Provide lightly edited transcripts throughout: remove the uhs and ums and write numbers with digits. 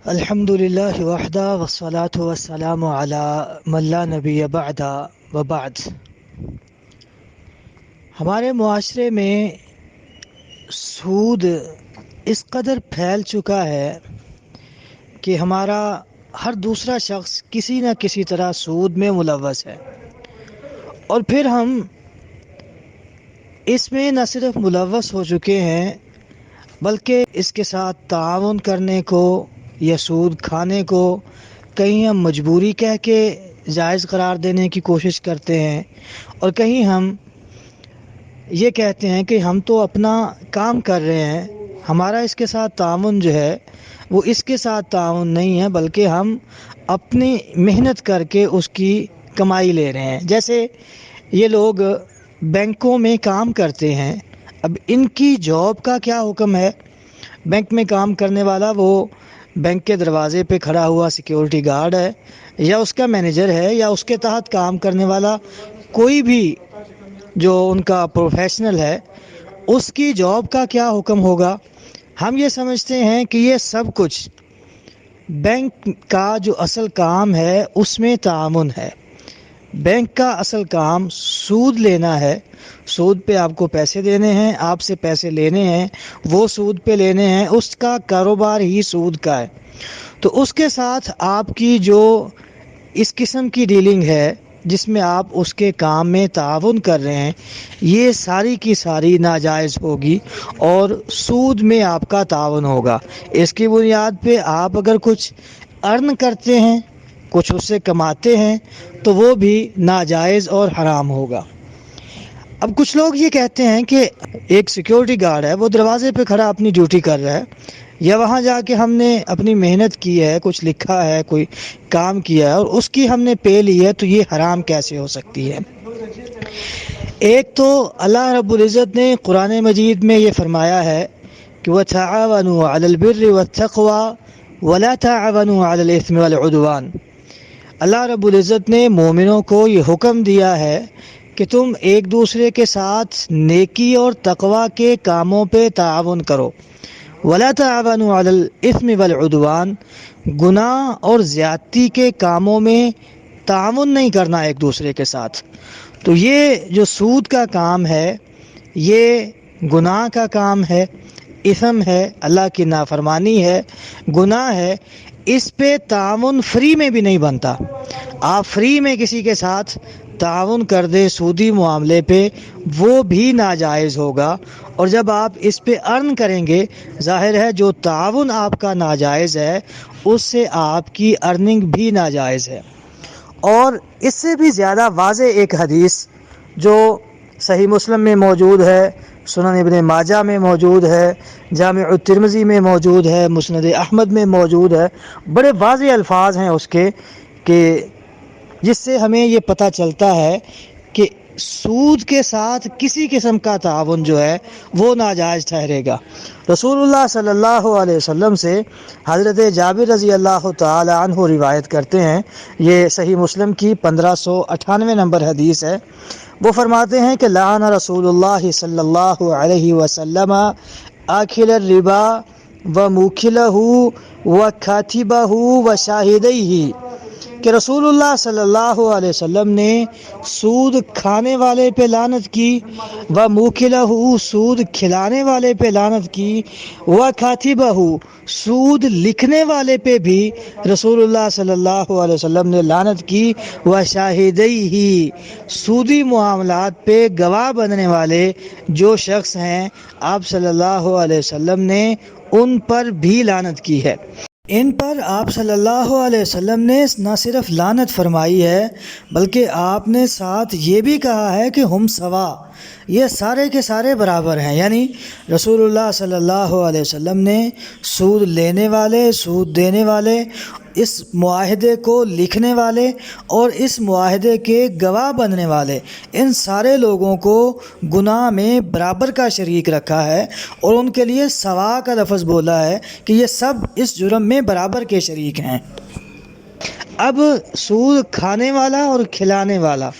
الحمدللہ وحدہ والصلاة والسلام علی من لا نبی بعد وبعد۔ ہمارے معاشرے میں سود اس قدر پھیل چکا ہے کہ ہمارا ہر دوسرا شخص کسی نہ کسی طرح سود میں ملوث ہے، اور پھر ہم اس میں نہ صرف ملوث ہو چکے ہیں بلکہ اس کے ساتھ تعاون کرنے کو یا سود کھانے کو کہیں ہم مجبوری کہہ کے جائز قرار دینے کی کوشش کرتے ہیں، اور کہیں ہم یہ کہتے ہیں کہ ہم تو اپنا کام کر رہے ہیں، ہمارا اس کے ساتھ تعاون جو ہے وہ اس کے ساتھ تعاون نہیں ہے بلکہ ہم اپنی محنت کر کے اس کی کمائی لے رہے ہیں۔ جیسے یہ لوگ بینکوں میں کام کرتے ہیں، اب ان کی جاب کا کیا حکم ہے؟ بینک میں کام کرنے والا وہ بینک کے دروازے پہ کھڑا ہوا سیکیورٹی گارڈ ہے، یا اس کا مینیجر ہے، یا اس کے تحت کام کرنے والا کوئی بھی جو ان کا پروفیشنل ہے، اس کی جاب کا کیا حکم ہوگا؟ ہم یہ سمجھتے ہیں کہ یہ سب کچھ بینک کا جو اصل کام ہے اس میں تعاون ہے۔ بینک کا اصل کام سود لینا ہے، سود پہ آپ کو پیسے دینے ہیں، آپ سے پیسے لینے ہیں، وہ سود پہ لینے ہیں، اس کا کاروبار ہی سود کا ہے۔ تو اس کے ساتھ آپ کی جو اس قسم کی ڈیلنگ ہے جس میں آپ اس کے کام میں تعاون کر رہے ہیں، یہ ساری کی ساری ناجائز ہوگی اور سود میں آپ کا تعاون ہوگا۔ اس کی بنیاد پہ آپ اگر کچھ ارن کرتے ہیں، کچھ اس سے کماتے ہیں، تو وہ بھی ناجائز اور حرام ہوگا۔ اب کچھ لوگ یہ کہتے ہیں کہ ایک سیکیورٹی گارڈ ہے، وہ دروازے پہ کھڑا اپنی ڈیوٹی کر رہا ہے، یا وہاں جا کے ہم نے اپنی محنت کی ہے، کچھ لکھا ہے، کوئی کام کیا ہے اور اس کی ہم نے پے لی ہے، تو یہ حرام کیسے ہو سکتی ہے؟ ایک تو اللہ رب العزت نے قرآن مجید میں یہ فرمایا ہے کہ وَتَعَاوَنُوا عَلَى الْبِرِّ وَالتَّقْوَى وَلَا تَعَاوَنُوا عَلَى الْإِثْمِ وَالْعُدْوَانِ۔ اللہ رب العزت نے مومنوں کو یہ حکم دیا ہے کہ تم ایک دوسرے کے ساتھ نیکی اور تقوی کے کاموں پہ تعاون کرو، وَلَا تَعَاوَنُوا عَلَى الْإِثْمِ وَالْعُدْوَانِ، گناہ اور زیادتی کے کاموں میں تعاون نہیں کرنا ایک دوسرے کے ساتھ۔ تو یہ جو سود کا کام ہے یہ گناہ کا کام ہے، اثم ہے، اللہ کی نافرمانی ہے، گناہ ہے۔ اس پہ تعاون فری میں بھی نہیں بنتا۔ آپ فری میں کسی کے ساتھ تعاون کر دیں سودی معاملے پہ، وہ بھی ناجائز ہوگا، اور جب آپ اس پہ ارن کریں گے، ظاہر ہے جو تعاون آپ کا ناجائز ہے اس سے آپ کی ارننگ بھی ناجائز ہے۔ اور اس سے بھی زیادہ واضح ایک حدیث جو صحیح مسلم میں موجود ہے، سنن ابن ماجہ میں موجود ہے، جامع الترمذی میں موجود ہے، مسند احمد میں موجود ہے، بڑے واضح الفاظ ہیں اس کے، کہ جس سے ہمیں یہ پتہ چلتا ہے کہ سود کے ساتھ کسی قسم کا تعاون جو ہے وہ ناجائز ٹھہرے گا۔ رسول اللہ صلی اللہ علیہ وسلم سے حضرت جابر رضی اللہ تعالی عنہ روایت کرتے ہیں، یہ صحیح مسلم کی 1598 نمبر حدیث ہے۔ وہ فرماتے ہیں کہ لعن رسول اللہ صلی اللہ علیہ وسلم آکل الربا وموکلہ وکاتبہ وشاہدیہ، کہ رسول اللہ صلی اللہ علیہ وسلم نے سود کھانے والے پہ لعنت کی، وموکلہ سود کھلانے والے پہ لعنت کی، وکاتبہ سود لکھنے والے پہ بھی رسول اللہ صلی اللہ علیہ وسلم نے لعنت کی، وشاہدیہ سودی معاملات پہ گواہ بننے والے جو شخص ہیں آپ صلی اللہ علیہ وسلم نے ان پر بھی لعنت کی ہے۔ ان پر آپ صلی اللہ علیہ وسلم نے نہ صرف لعنت فرمائی ہے بلکہ آپ نے ساتھ یہ بھی کہا ہے کہ ہم سوا، یہ سارے کے سارے برابر ہیں۔ یعنی رسول اللہ صلی اللہ علیہ وسلم نے سود لینے والے، سود دینے والے، اس معاہدے کو لکھنے والے اور اس معاہدے کے گواہ بننے والے، ان سارے لوگوں کو گناہ میں برابر کا شریک رکھا ہے، اور ان کے لیے سوا کا لفظ بولا ہے کہ یہ سب اس جرم میں برابر کے شریک ہیں۔ اب سود کھانے والا اور کھلانے والا،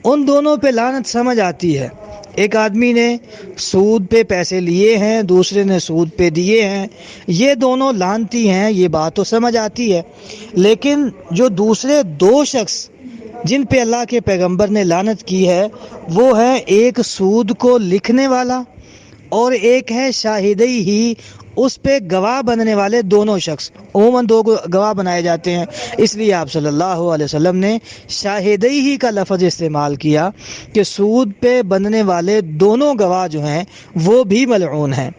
ان دونوں پہ لعنت سمجھ آتی ہے۔ ایک آدمی نے سود پہ پیسے لیے ہیں، دوسرے نے سود پہ دیے ہیں، یہ دونوں لعنتی ہیں، یہ بات تو سمجھ آتی ہے، لیکن جو دوسرے دو شخص جن پہ اللہ کے پیغمبر نے لعنت کی ہے وہ ہے ایک سود کو لکھنے والا اور ایک ہے شاہدی ہی، اس پہ گواہ بننے والے دونوں شخص، عموماً دو گواہ بنائے جاتے ہیں، اس لیے آپ صلی اللہ علیہ وسلم نے شاہدی ہی کا لفظ استعمال کیا کہ سود پہ بننے والے دونوں گواہ جو ہیں وہ بھی ملعون ہیں۔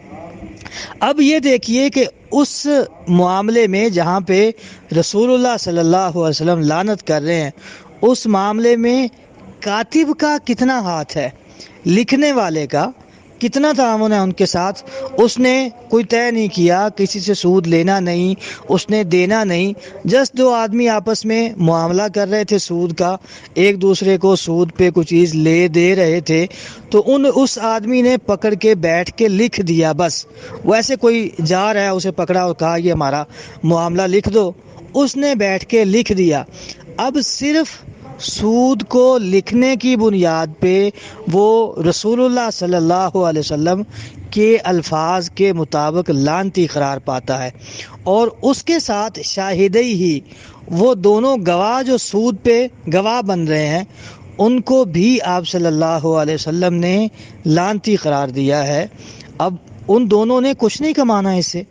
اب یہ دیکھیے کہ اس معاملے میں جہاں پہ رسول اللہ صلی اللہ علیہ وسلم لعنت کر رہے ہیں، اس معاملے میں کاتب کا کتنا ہاتھ ہے، لکھنے والے کا کتنا تعاون ہے ان کے ساتھ۔ اس نے کوئی طے نہیں کیا، کسی سے سود لینا نہیں، اس نے دینا نہیں، جس دو آدمی آپس میں معاملہ کر رہے تھے سود کا، ایک دوسرے کو سود پہ کچھ چیز لے دے رہے تھے، تو اس آدمی نے پکڑ کے بیٹھ کے لکھ دیا، بس ویسے کوئی جا رہا ہے اسے پکڑا اور کہا یہ ہمارا معاملہ لکھ دو، اس نے بیٹھ کے لکھ دیا۔ اب صرف سود کو لکھنے کی بنیاد پہ وہ رسول اللہ صلی اللہ علیہ وسلم کے الفاظ کے مطابق لعنتی قرار پاتا ہے، اور اس کے ساتھ شاہدی ہی، وہ دونوں گواہ جو سود پہ گواہ بن رہے ہیں ان کو بھی آپ صلی اللہ علیہ وسلم نے لعنتی قرار دیا ہے۔ اب ان دونوں نے کچھ نہیں کمانا اس سے،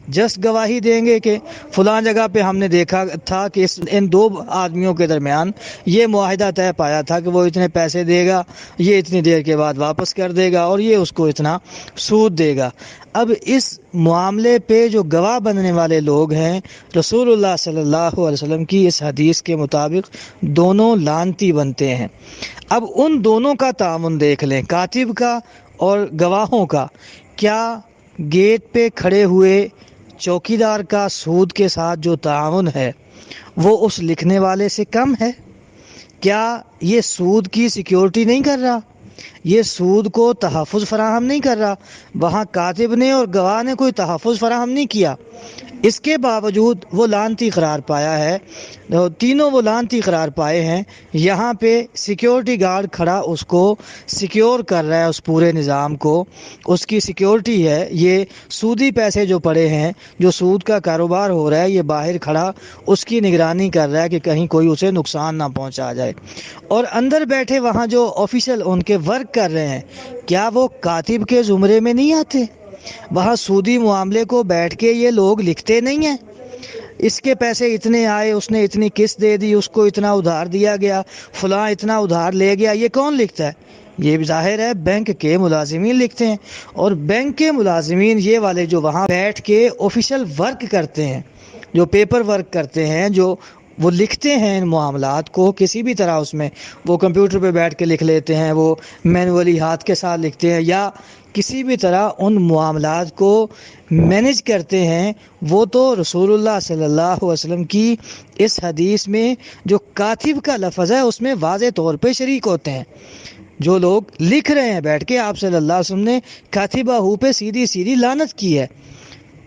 جس گواہی دیں گے کہ فلاں جگہ پہ ہم نے دیکھا تھا کہ ان دو آدمیوں کے درمیان یہ معاہدہ طے پایا تھا کہ وہ اتنے پیسے دے گا، یہ اتنی دیر کے بعد واپس کر دے گا اور یہ اس کو اتنا سود دے گا۔ اب اس معاملے پہ جو گواہ بننے والے لوگ ہیں، رسول اللہ صلی اللہ علیہ وسلم کی اس حدیث کے مطابق دونوں لعنتی بنتے ہیں۔ اب ان دونوں کا تعاون دیکھ لیں، کاتب کا اور گواہوں کا۔ کیا گیٹ پہ کھڑے ہوئے چوکیدار کا سود کے ساتھ جو تعاون ہے وہ اس لکھنے والے سے کم ہے؟ کیا یہ سود کی سیکیورٹی نہیں کر رہا؟ یہ سود کو تحفظ فراہم نہیں کر رہا؟ وہاں کاتب نے اور گواہ نے کوئی تحفظ فراہم نہیں کیا، اس کے باوجود وہ لعنتی قرار پایا ہے، تینوں وہ لعنتی قرار پائے ہیں۔ یہاں پہ سیکیورٹی گارڈ کھڑا اس کو سیکیور کر رہا ہے، اس پورے نظام کو اس کی سیکیورٹی ہے۔ یہ سودی پیسے جو پڑے ہیں، جو سود کا کاروبار ہو رہا ہے، یہ باہر کھڑا اس کی نگرانی کر رہا ہے کہ کہیں کوئی اسے نقصان نہ پہنچا جائے۔ اور اندر بیٹھے وہاں جو آفیشل ان کے ورک کر رہے ہیں، کیا وہ کاتب کے زمرے میں نہیں آتے؟ وہاں سودی معاملے کو بیٹھ کے یہ لوگ لکھتے نہیں ہیں، اس کے پیسے اتنے آئے، اس نے اتنی قسط دے دی، اس کو اتنا ادھار دیا گیا، فلاں اتنا ادھار لے گیا، یہ کون لکھتا ہے؟ یہ ظاہر ہے بینک کے ملازمین لکھتے ہیں۔ اور بینک کے ملازمین یہ والے جو وہاں بیٹھ کے آفیشل ورک کرتے ہیں، جو پیپر ورک کرتے ہیں، جو وہ لکھتے ہیں ان معاملات کو کسی بھی طرح، اس میں وہ کمپیوٹر پہ بیٹھ کے لکھ لیتے ہیں، وہ مینولی ہاتھ کے ساتھ لکھتے ہیں، یا کسی بھی طرح ان معاملات کو مینج کرتے ہیں، وہ تو رسول اللہ صلی اللہ علیہ وسلم کی اس حدیث میں جو کاتب کا لفظ ہے اس میں واضح طور پہ شریک ہوتے ہیں۔ جو لوگ لکھ رہے ہیں بیٹھ کے، آپ صلی اللہ علیہ وسلم نے کاتبہ پہ سیدھی سیدھی لعنت کی ہے۔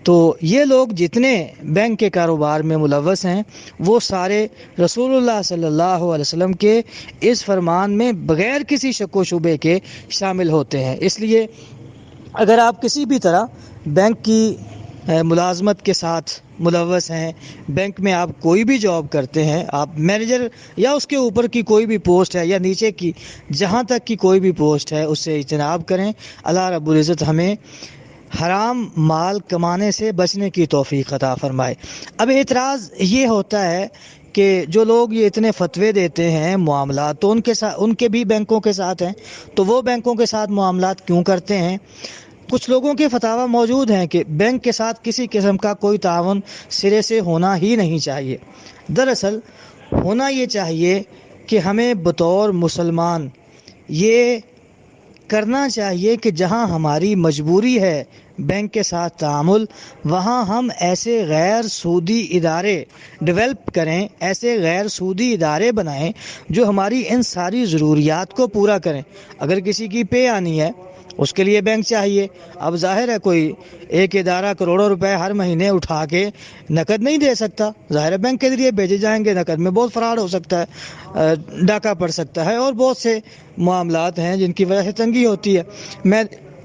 تو یہ لوگ جتنے بینک کے کاروبار میں ملوث ہیں وہ سارے رسول اللہ صلی اللہ علیہ وسلم کے اس فرمان میں بغیر کسی شک و شبے کے شامل ہوتے ہیں۔ اس لیے اگر آپ کسی بھی طرح بینک کی ملازمت کے ساتھ ملوث ہیں، بینک میں آپ کوئی بھی جاب کرتے ہیں، آپ مینیجر یا اس کے اوپر کی کوئی بھی پوسٹ ہے یا نیچے کی جہاں تک کی کوئی بھی پوسٹ ہے، اس سے اجتناب کریں۔ اللہ رب العزت ہمیں حرام مال کمانے سے بچنے کی توفیق عطا فرمائے۔ اب اعتراض یہ ہوتا ہے کہ جو لوگ یہ اتنے فتوے دیتے ہیں معاملات، تو ان کے بھی بینکوں کے ساتھ ہیں، تو وہ بینکوں کے ساتھ معاملات کیوں کرتے ہیں؟ کچھ لوگوں کے فتاوی موجود ہیں کہ بینک کے ساتھ کسی قسم کا کوئی تعاون سرے سے ہونا ہی نہیں چاہیے۔ دراصل ہونا یہ چاہیے کہ ہمیں بطور مسلمان یہ کرنا چاہیے کہ جہاں ہماری مجبوری ہے بینک کے ساتھ تعامل، وہاں ہم ایسے غیر سودی ادارے ڈیولپ کریں، ایسے غیر سودی ادارے بنائیں جو ہماری ان ساری ضروریات کو پورا کریں۔ اگر کسی کی پے آنی ہے اس کے لیے بینک چاہیے۔ اب ظاہر ہے کوئی ایک ادارہ کروڑوں روپے ہر مہینے اٹھا کے نقد نہیں دے سکتا، ظاہر ہے بینک کے ذریعے بھیجے جائیں گے، نقد میں بہت فراڈ ہو سکتا ہے، ڈاکہ پڑ سکتا ہے، اور بہت سے معاملات ہیں جن کی وجہ سے تنگی ہوتی ہے۔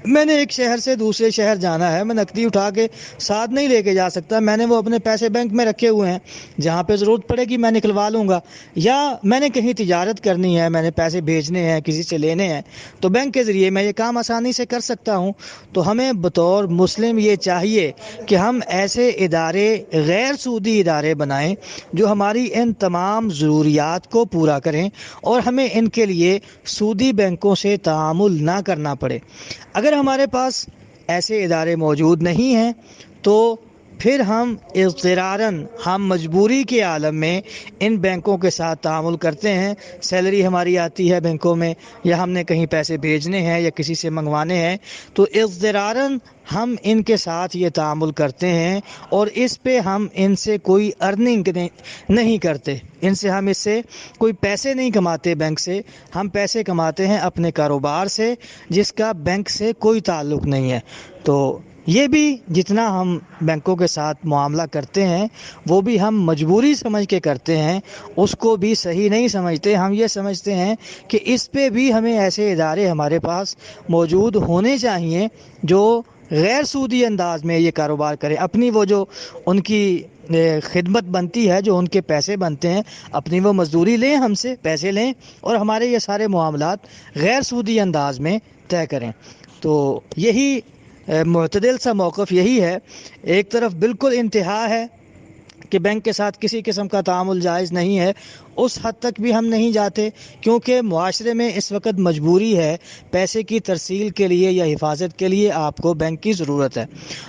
میں نے ایک شہر سے دوسرے شہر جانا ہے، میں نقدی اٹھا کے ساتھ نہیں لے کے جا سکتا، میں نے وہ اپنے پیسے بینک میں رکھے ہوئے ہیں، جہاں پہ ضرورت پڑے گی میں نکلوا لوں گا، یا میں نے کہیں تجارت کرنی ہے، میں نے پیسے بھیجنے ہیں، کسی سے لینے ہیں، تو بینک کے ذریعے میں یہ کام آسانی سے کر سکتا ہوں۔ تو ہمیں بطور مسلم یہ چاہیے کہ ہم ایسے ادارے، غیر سودی ادارے بنائیں جو ہماری ان تمام ضروریات کو پورا کریں، اور ہمیں ان کے لیے سودی بینکوں سے تعامل نہ کرنا پڑے۔ اگر ہمارے پاس ایسے ادارے موجود نہیں ہیں تو پھر ہم اضطراراً، ہم مجبوری کے عالم میں ان بینکوں کے ساتھ تعامل کرتے ہیں۔ سیلری ہماری آتی ہے بینکوں میں، یا ہم نے کہیں پیسے بھیجنے ہیں یا کسی سے منگوانے ہیں، تو اضطراراً ہم ان کے ساتھ یہ تعامل کرتے ہیں، اور اس پہ ہم ان سے کوئی ارننگ نہیں کرتے، اس سے کوئی پیسے نہیں کماتے بینک سے، ہم پیسے کماتے ہیں اپنے کاروبار سے، جس کا بینک سے کوئی تعلق نہیں ہے۔ تو یہ بھی جتنا ہم بینکوں کے ساتھ معاملہ کرتے ہیں وہ بھی ہم مجبوری سمجھ کے کرتے ہیں، اس کو بھی صحیح نہیں سمجھتے۔ ہم یہ سمجھتے ہیں کہ اس پہ بھی ہمیں ایسے ادارے ہمارے پاس موجود ہونے چاہیے جو غیر سودی انداز میں یہ کاروبار کریں، اپنی وہ جو ان کی خدمت بنتی ہے، جو ان کے پیسے بنتے ہیں، اپنی وہ مزدوری لیں، ہم سے پیسے لیں، اور ہمارے یہ سارے معاملات غیر سودی انداز میں طے کریں۔ تو یہی معتدل سا موقف یہی ہے۔ ایک طرف بالکل انتہا ہے کہ بینک کے ساتھ کسی قسم کا تعامل جائز نہیں ہے، اس حد تک بھی ہم نہیں جاتے، کیونکہ معاشرے میں اس وقت مجبوری ہے، پیسے کی ترسیل کے لیے یا حفاظت کے لیے آپ کو بینک کی ضرورت ہے۔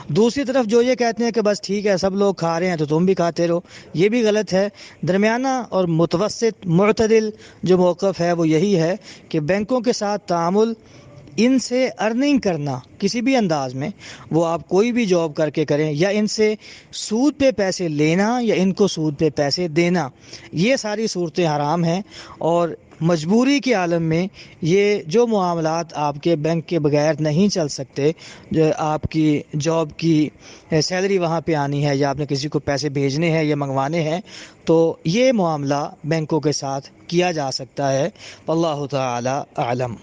دوسری طرف جو یہ کہتے ہیں کہ بس ٹھیک ہے سب لوگ کھا رہے ہیں تو تم بھی کھاتے رہو، یہ بھی غلط ہے۔ درمیانہ اور متوسط معتدل جو موقف ہے وہ یہی ہے کہ بینکوں کے ساتھ تعامل، ان سے ارننگ کرنا کسی بھی انداز میں، وہ آپ کوئی بھی جاب کر کے کریں، یا ان سے سود پہ پیسے لینا یا ان کو سود پہ پیسے دینا، یہ ساری صورتیں حرام ہیں، اور مجبوری کے عالم میں یہ جو معاملات آپ کے بینک کے بغیر نہیں چل سکتے، جو آپ کی جاب کی سیلری وہاں پہ آنی ہے، یا آپ نے کسی کو پیسے بھیجنے ہیں یا منگوانے ہیں، تو یہ معاملہ بینکوں کے ساتھ کیا جا سکتا ہے۔ واللہ تعالی اعلم۔